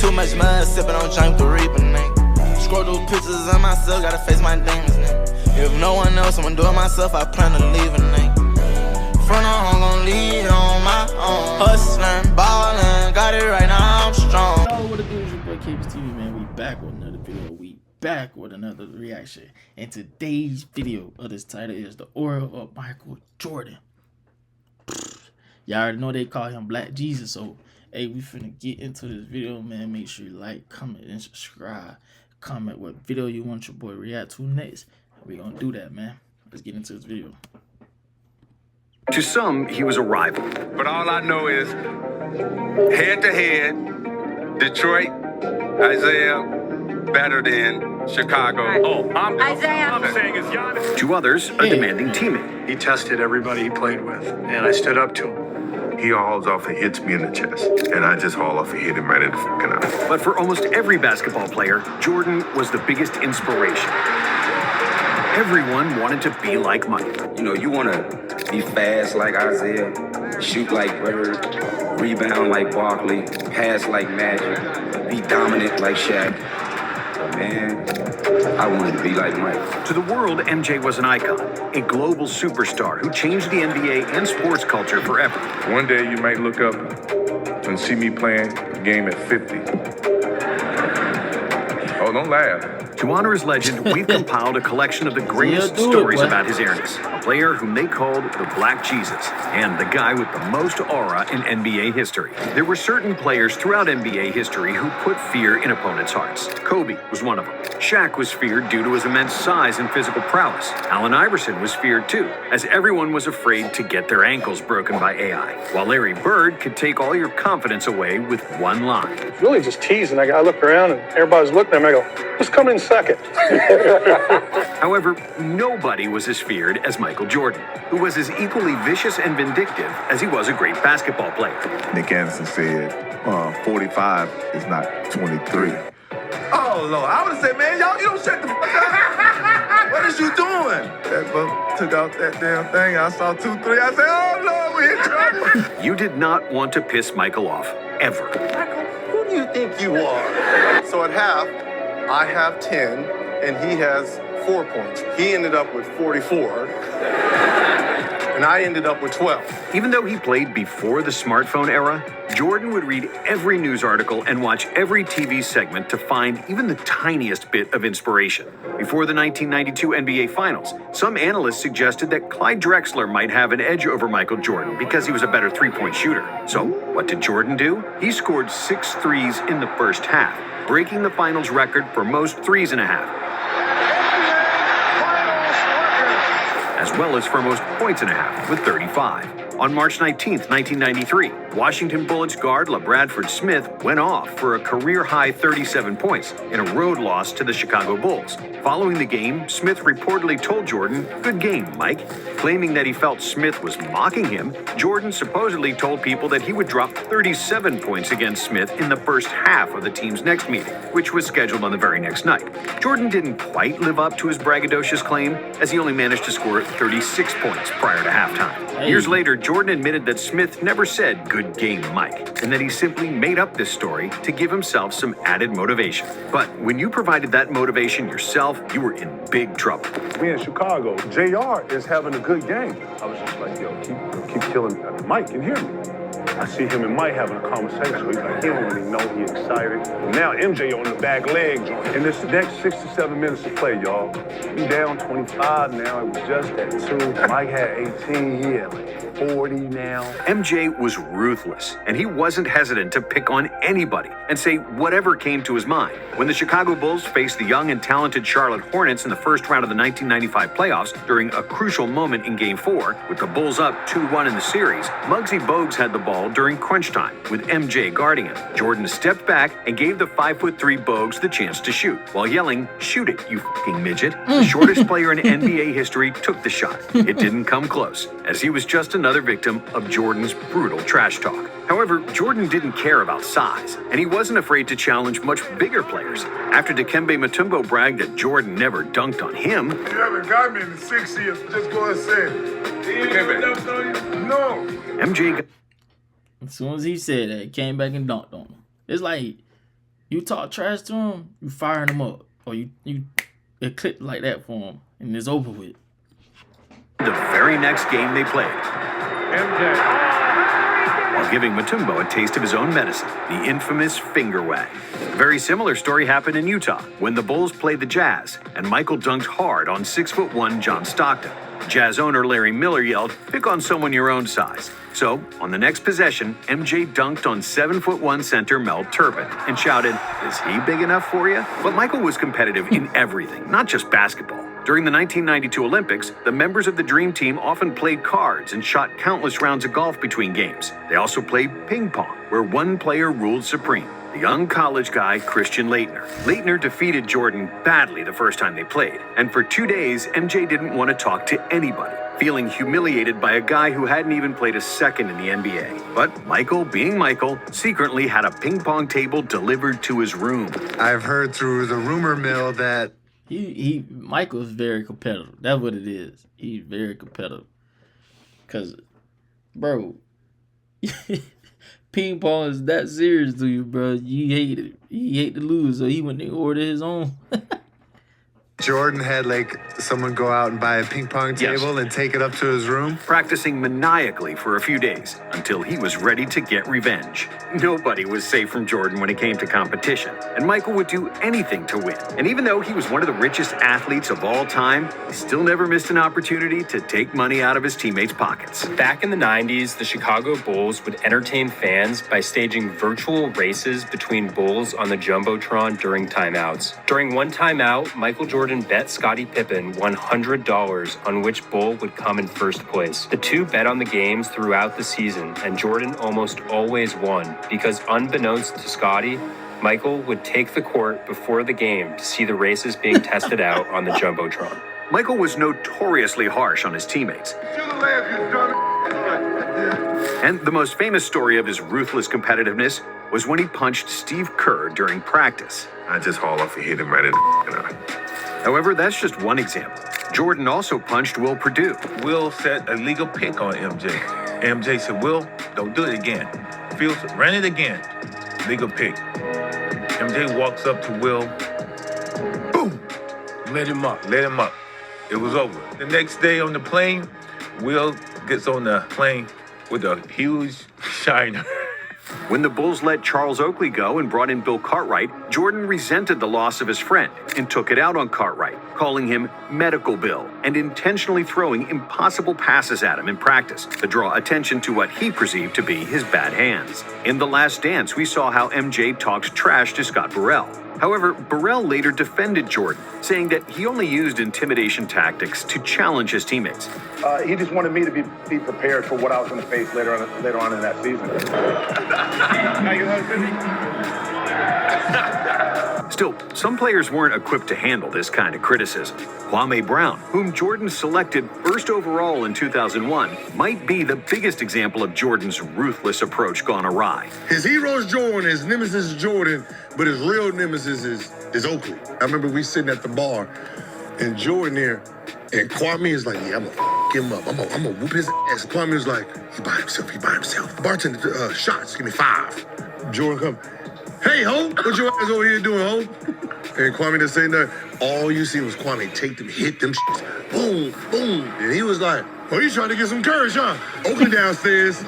Too much mud, sipping on James the Reaper, nigga. Scroll through pictures of myself, gotta face my demons, nigga. If no one else, I'ma do it myself, I plan to leave a nigga. Front on, I'm gon' lead on my own. Hustlin', ballin', got it right now, I'm strong. Yo, what it do? It's your boy KB's TV, man. We back with another video. We back with another reaction. And today's video of this title is the aura of Michael Jordan. Y'all already know they call him Black Jesus, so hey, we finna get into this video, man. Make sure you like, comment, and subscribe. Comment what video you want your boy to react to next. We gonna do that, man. Let's get into this video. To some, he was a rival. But all I know is head-to-head, Detroit, Isaiah, better than Chicago. Oh, I'm saying is Giannis. To others, a demanding teammate. He tested everybody he played with, and I stood up to him. He hauls off and hits me in the chest, and I just haul off and hit him right in the fucking eye. But for almost every basketball player, Jordan was the biggest inspiration. Everyone wanted to be like Mike. You know, you want to be fast like Isaiah, shoot like Bird, rebound like Barkley, pass like Magic, be dominant like Shaq. But man, I wanted to be like Mike. To the world, MJ was an icon, a global superstar who changed the NBA and sports culture forever. One day you might look up and see me playing a game at 50. Oh, don't laugh. To honor his legend, we've compiled a collection of the greatest stories about his airness. A player whom they called the Black Jesus, and the guy with the most aura in NBA history. There were certain players throughout NBA history who put fear in opponents' hearts. Kobe was one of them. Shaq was feared due to his immense size and physical prowess. Allen Iverson was feared too, as everyone was afraid to get their ankles broken by AI. While Larry Bird could take all your confidence away with one line. It's really just teasing. I look around and everybody's looking at me. I go, who's coming in second? However, nobody was as feared as Michael Jordan, who was as equally vicious and vindictive as he was a great basketball player. Nick Anderson said 45 is not 23. Oh, Lord. I would have said, man, y'all, you don't shut the fuck up. What is you doing? That boat took out that damn thing. I saw 2-3. I said, oh, Lord, we're in trouble. You did not want to piss Michael off, ever. Michael, who do you think you are? So at half, I have 10, and he has 4 points. He ended up with 44, and I ended up with 12. Even though he played before the smartphone era, Jordan would read every news article and watch every TV segment to find even the tiniest bit of inspiration. Before the 1992 NBA Finals, some analysts suggested that Clyde Drexler might have an edge over Michael Jordan because he was a better three-point shooter. So, what did Jordan do? He scored 6 threes in the first half, breaking the finals record for most threes in a half, as well as for most points in a half with 35. On March 19th, 1993, Washington Bullets guard LaBradford Smith went off for a career-high 37 points in a road loss to the Chicago Bulls. Following the game, Smith reportedly told Jordan, "Good game, Mike." Claiming that he felt Smith was mocking him, Jordan supposedly told people that he would drop 37 points against Smith in the first half of the team's next meeting, which was scheduled on the very next night. Jordan didn't quite live up to his braggadocious claim, as he only managed to score 36 points prior to halftime. Years later, Jordan admitted that Smith never said, "Good game, Mike," and that he simply made up this story to give himself some added motivation. But when you provided that motivation yourself, you were in big trouble. We in Chicago. JR is having a good game. I was just like, yo, keep killing Mike can hear me. I see him and Mike having a conversation. He's like, he don't really know, he's excited. Now MJ on the back leg joint. In this next 6 to 7 minutes to play, y'all. We down 25 now. It was just at 2. Mike had 18. He had like 40 now. MJ was ruthless, and he wasn't hesitant to pick on anybody and say whatever came to his mind. When the Chicago Bulls faced the young and talented Charlotte Hornets in the first round of the 1995 playoffs during a crucial moment in Game 4, with the Bulls up 2-1 in the series, Muggsy Bogues had the ball during crunch time, with MJ guarding him. Jordan stepped back and gave the 5'3" Bogues the chance to shoot, while yelling, "Shoot it, you fucking midget." The shortest player in NBA history took the shot. It didn't come close, as he was just another victim of Jordan's brutal trash talk. However, Jordan didn't care about size, and he wasn't afraid to challenge much bigger players. After Dikembe Mutombo bragged that Jordan never dunked on him, You haven't got me in 6 years. Just go and say it. No. MJ got As soon as he said that, he came back and dunked on him. It's like You talk trash to him, you firing him up, or you it click like that for him, and it's over with. The very next game they played, while giving Mutombo a taste of his own medicine, the infamous finger wag. A very similar story happened in Utah when the Bulls played the Jazz, and Michael dunked hard on 6'1" John Stockton. Jazz owner Larry Miller yelled, "Pick on someone your own size." So, on the next possession, MJ dunked on 7'1" center Mel Turpin and shouted, "Is he big enough for you?" But Michael was competitive in everything, not just basketball. During the 1992 Olympics, the members of the Dream Team often played cards and shot countless rounds of golf between games. They also played ping pong, where one player ruled supreme, the young college guy Christian Laettner. Laettner defeated Jordan badly the first time they played, and for 2 days, MJ didn't want to talk to anybody, feeling humiliated by a guy who hadn't even played a second in the NBA. But Michael, being Michael, secretly had a ping pong table delivered to his room. I've heard through the rumor mill that Michael's very competitive. That's what it is. He's very competitive. Cause, bro, ping pong is that serious to you, bro. You hate it. He hate to lose, so he went and ordered his own. Jordan had like someone go out and buy a ping pong table and take it up to his room. Practicing maniacally for a few days until he was ready to get revenge. Nobody was safe from Jordan when it came to competition, and Michael would do anything to win. And even though he was one of the richest athletes of all time, he still never missed an opportunity to take money out of his teammates' pockets. Back in the 90s, the Chicago Bulls would entertain fans by staging virtual races between Bulls on the Jumbotron during timeouts. During one timeout, Michael Jordan bet Scottie Pippen $100 on which Bull would come in first place. The two bet on the games throughout the season, and Jordan almost always won because, unbeknownst to Scottie, Michael would take the court before the game to see the races being tested out on the Jumbotron. Michael was notoriously harsh on his teammates. And the most famous story of his ruthless competitiveness was when he punched Steve Kerr during practice. I just haul off and hit him right in the eye. However, that's just one example. Jordan also punched Will Perdue. Will set a legal pick on MJ. MJ said, "Will, don't do it again." Phil said, "Run it again." Legal pick. MJ walks up to Will. Boom! Let him up. Let him up. It was over. The next day on the plane, Will gets on the plane with a huge shiner. When the Bulls let Charles Oakley go and brought in Bill Cartwright, Jordan resented the loss of his friend and took it out on Cartwright, calling him Medical Bill and intentionally throwing impossible passes at him in practice to draw attention to what he perceived to be his bad hands. In The Last Dance, we saw how MJ talked trash to Scott Burrell. However, Burrell later defended Jordan, saying that he only used intimidation tactics to challenge his teammates. He just wanted me to be prepared for what I was going to face later on in that season. Still, some players weren't equipped to handle this kind of criticism. Kwame Brown, whom Jordan selected first overall in 2001, might be the biggest example of Jordan's ruthless approach gone awry. His hero is Jordan, his nemesis is Jordan, but his real nemesis is Oakley. I remember we sitting at the bar, and Jordan there, and Kwame is like, "Yeah, I'm gonna f him up. I'm gonna whoop his ass." And Kwame was like, he by himself. Bartender, shots, give me 5. Jordan come, "Hey, ho, what your ass over here doing, ho?" And Kwame didn't say nothing. All you see was Kwame take them, hit them shits. Boom, boom. And he was like, "Oh, you trying to get some courage, huh?" Oakley downstairs.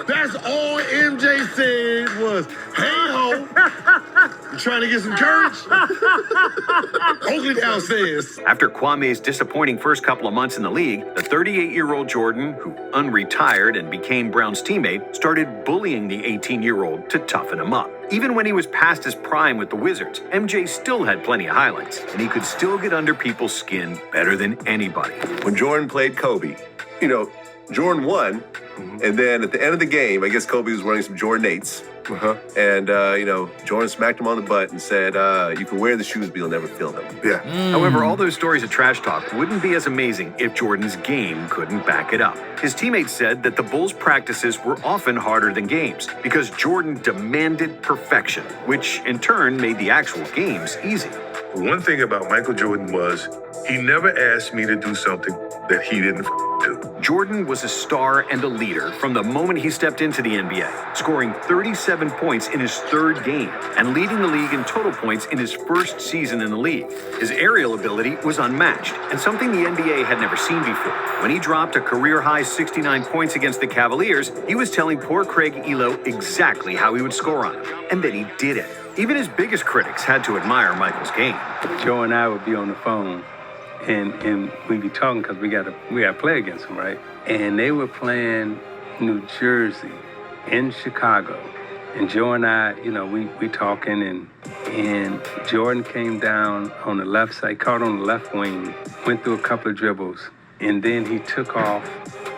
That's all MJ said was, "Hey, ho, you trying to get some courage?" Oakley downstairs. After Kwame's disappointing first couple of months in the league, the 38-year-old Jordan, who unretired and became Brown's teammate, started bullying the 18-year-old to toughen him up. Even when he was past his prime with the Wizards, MJ still had plenty of highlights, and he could still get under people's skin better than anybody. When Jordan played Kobe, Jordan won, and then at the end of the game, I guess Kobe was running some Jordan 8s. And, Jordan smacked him on the butt and said, "You can wear the shoes, but you'll never feel them." Yeah. However, all those stories of trash talk wouldn't be as amazing if Jordan's game couldn't back it up. His teammates said that the Bulls' practices were often harder than games because Jordan demanded perfection, which in turn made the actual games easy. One thing about Michael Jordan was he never asked me to do something that he didn't to. Jordan was a star and a leader from the moment he stepped into the NBA, scoring 37 points in his third game and leading the league in total points in his first season in the league. His aerial ability was unmatched and something the NBA had never seen before. When he dropped a career-high 69 points against the Cavaliers, he was telling poor Craig Ehlo exactly how he would score on him, and then he did it. Even his biggest critics had to admire Michael's game. Joe and I would be on the phone, and we'd be talking because we got to play against them, right? And they were playing New Jersey in Chicago. And Joe and I, we talking, and Jordan came down on the left side, caught on the left wing, went through a couple of dribbles, and then he took off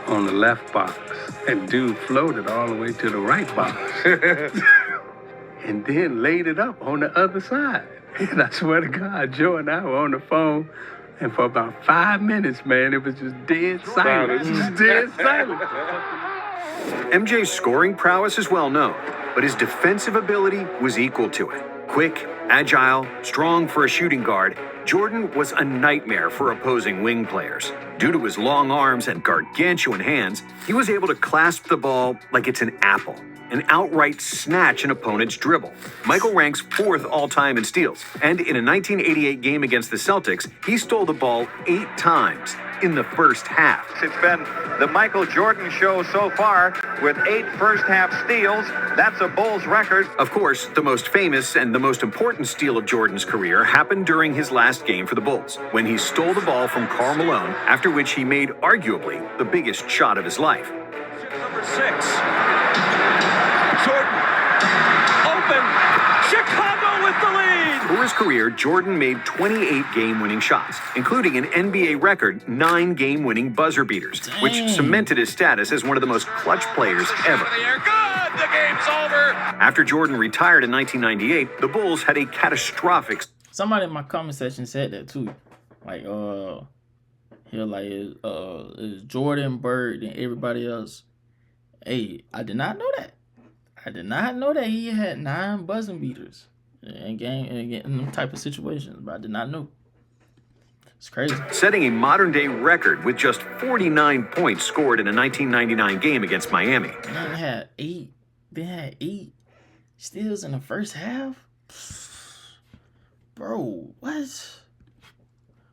on the left box. And dude floated all the way to the right box. And then laid it up on the other side. And I swear to God, Joe and I were on the phone, and for about 5 minutes, man, it was just dead silent. Just dead silent. MJ's scoring prowess is well known, but his defensive ability was equal to it. Quick, agile, strong for a shooting guard, Jordan was a nightmare for opposing wing players. Due to his long arms and gargantuan hands, he was able to clasp the ball like it's an apple and outright snatch an opponent's dribble. Michael ranks 4th all-time in steals, and in a 1988 game against the Celtics, he stole the ball 8 times in the first half. It's been the Michael Jordan show so far with 8 first-half steals. That's a Bulls record. Of course, the most famous and the most important steal of Jordan's career happened during his last game for the Bulls, when he stole the ball from Karl Malone, after which he made arguably the biggest shot of his life. Number 6. Jordan, open, Chicago with the lead! For his career, Jordan made 28 game-winning shots, including an NBA record 9 game-winning buzzer beaters, which cemented his status as one of the most clutch players ever. Good, the game's over! After Jordan retired in 1998, the Bulls had a catastrophic... Somebody in my comment section said that too. Like, is Jordan, Bird, and everybody else. Hey, I did not know that. I did not know that he had 9 buzzer beaters in them type of situations, but I did not know. It's crazy. Setting a modern-day record with just 49 points scored in a 1999 game against Miami. Man, they had 8 steals in the first half? Bro, what?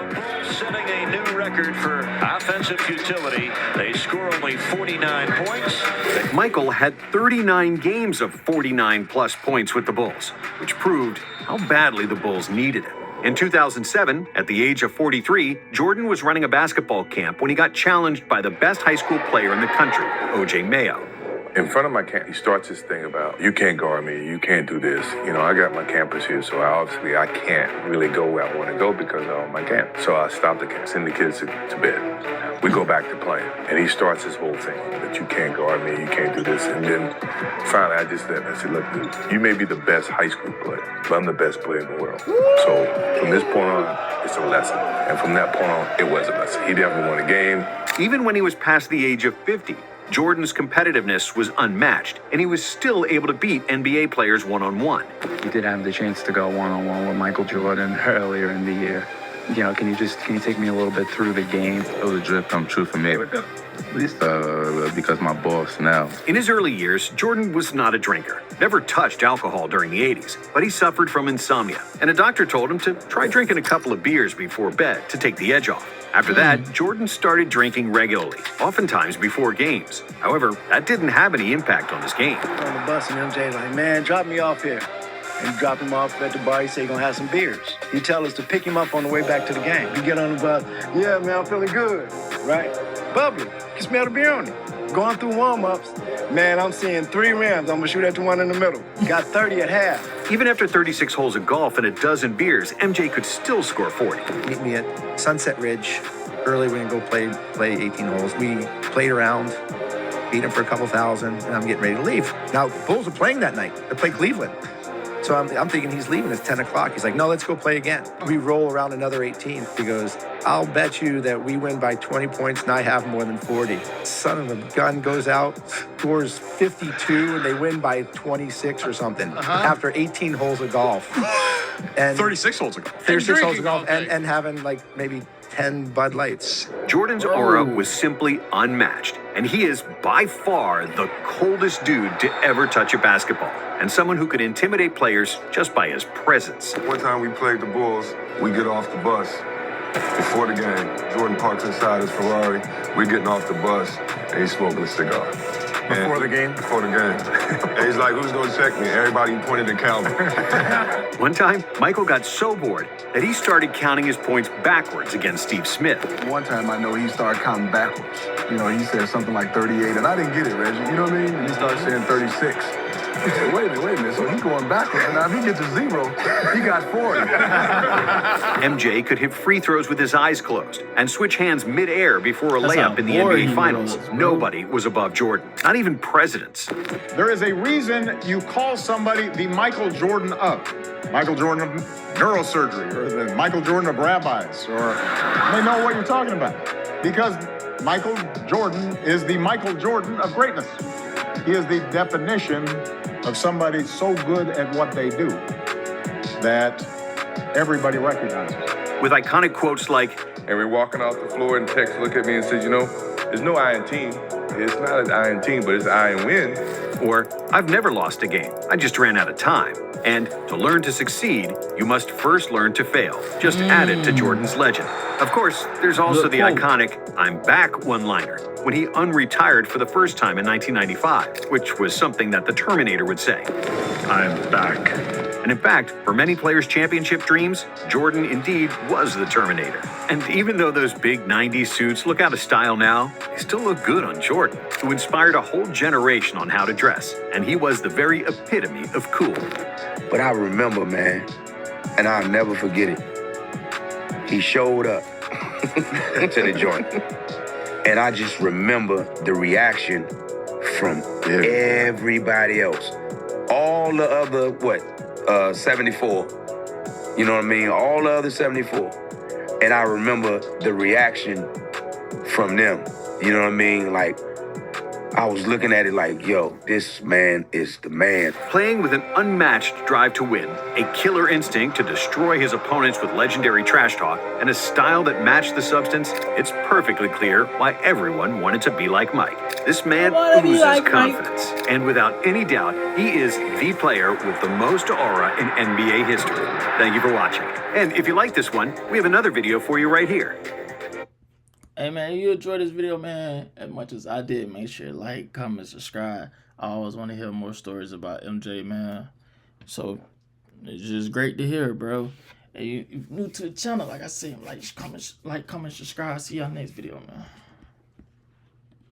Setting a new record for offensive futility. They score only 49 points. Michael had 39 games of 49-plus points with the Bulls, which proved how badly the Bulls needed it. In 2007, at the age of 43, Jordan was running a basketball camp when he got challenged by the best high school player in the country, O.J. Mayo. In front of my camp, he starts this thing about, you can't guard me, you can't do this. I got my campers here, so I can't really go where I want to go because of my camp. So I stop the camp, send the kids to bed. We go back to playing, and he starts his whole thing that you can't guard me, you can't do this. And then finally I just said, look, dude, you may be the best high school player, but I'm the best player in the world. So from this point on, it's a lesson. And from that point on, it was a lesson. He definitely won a game. Even when he was past the age of 50, Jordan's competitiveness was unmatched, and he was still able to beat NBA players one-on-one. He did have the chance to go one-on-one with Michael Jordan earlier in the year. Can you take me a little bit through the game? It was a dream come true for me. At least because my boss now. In his early years, Jordan was not a drinker, never touched alcohol during the 80s, but he suffered from insomnia, and a doctor told him to try drinking a couple of beers before bed to take the edge off. After that, Jordan started drinking regularly, oftentimes before games. However, that didn't have any impact on his game. On the bus, and MJ like, man, drop me off here. And drop him off at the bar. He say he gonna have some beers. He tell us to pick him up on the way back to the game. We get on the bus. Yeah, man, I'm feeling good, right? Bubbly. You can smell the beer on it. Going through warm-ups, man, I'm seeing 3 rims. I'm gonna shoot at the one in the middle. Got 30 at half. Even after 36 holes of golf and a dozen beers, MJ could still score 40. Meet me at Sunset Ridge. Early, we're gonna go play 18 holes. We played around, beat him for a couple thousand, and I'm getting ready to leave. Now, the Bulls are playing that night. They play Cleveland. So I'm thinking he's leaving. It's 10 o'clock. He's like, no, let's go play again. We roll around another 18. He goes, I'll bet you that we win by 20 points and I have more than 40. Son of a gun goes out, scores 52, and they win by 26 or something after 18 holes of golf. And 36 holes of golf. 36 holes of golf and having like maybe 10 Bud Lights. Jordan's aura was simply unmatched, and he is by far the coldest dude to ever touch a basketball, and someone who could intimidate players just by his presence. One time we played the Bulls, we get off the bus before the game. Jordan parks inside his Ferrari, we getting off the bus, and he's smoking a cigar. Before the game? Before the game. And he's like, who's going to check me? Everybody pointed at Calvin. One time, Michael got so bored that he started counting his points backwards against Steve Smith. One time I know he started counting backwards. You know, he said something like 38, and I didn't get it, Reggie. You know what I mean? And he started saying 36. He said, wait a minute. So he's going backwards. And now if he gets to 0, he got 40. MJ could hit free throws with his eyes closed and switch hands mid-air before a That's layup how in the boring NBA he Finals. was, bro. Nobody was above Jordan, not even presidents. There is a reason you call somebody the Michael Jordan of. Michael Jordan of neurosurgery, or the Michael Jordan of rabbis, or they know what you're talking about. Because Michael Jordan is the Michael Jordan of greatness. He is the definition of somebody so good at what they do that everybody recognizes. With iconic quotes like, And we're walking off the floor, and Tex looked at me and said, you know, there's no I in team. It's not an I in team, but it's I in win. or I've never lost a game, I just ran out of time. And to learn to succeed, you must first learn to fail. Just added to Jordan's legend. Of course, there's also the iconic I'm back one-liner when he unretired for the first time in 1995, which was something that the Terminator would say. I'm back. And in fact, for many players' championship dreams, Jordan indeed was the Terminator. And even though those big 90s suits look out of style now, they still look good on Jordan, who inspired a whole generation on how to dress. And he was the very epitome of cool. But I remember, man, and I'll never forget it. He showed up to the joint. And I just remember the reaction from everybody else. All the other, 74. You know what I mean? All the other 74. And I remember the reaction from them. You know what I mean? Like, I was looking at it like, yo, this man is the man. Playing with an unmatched drive to win, a killer instinct to destroy his opponents with legendary trash talk, and a style that matched the substance, it's perfectly clear why everyone wanted to be like Mike. This man oozes confidence, and without any doubt, he is the player with the most aura in NBA history. Thank you for watching. And if you like this one, we have another video for you right here. Hey man, if you enjoyed this video, man, as much as I did, make sure to like, comment, subscribe. I always want to hear more stories about MJ, man. So it's just great to hear, bro. And if you're new to the channel, like I said, like, comment, subscribe. See y'all next video, man.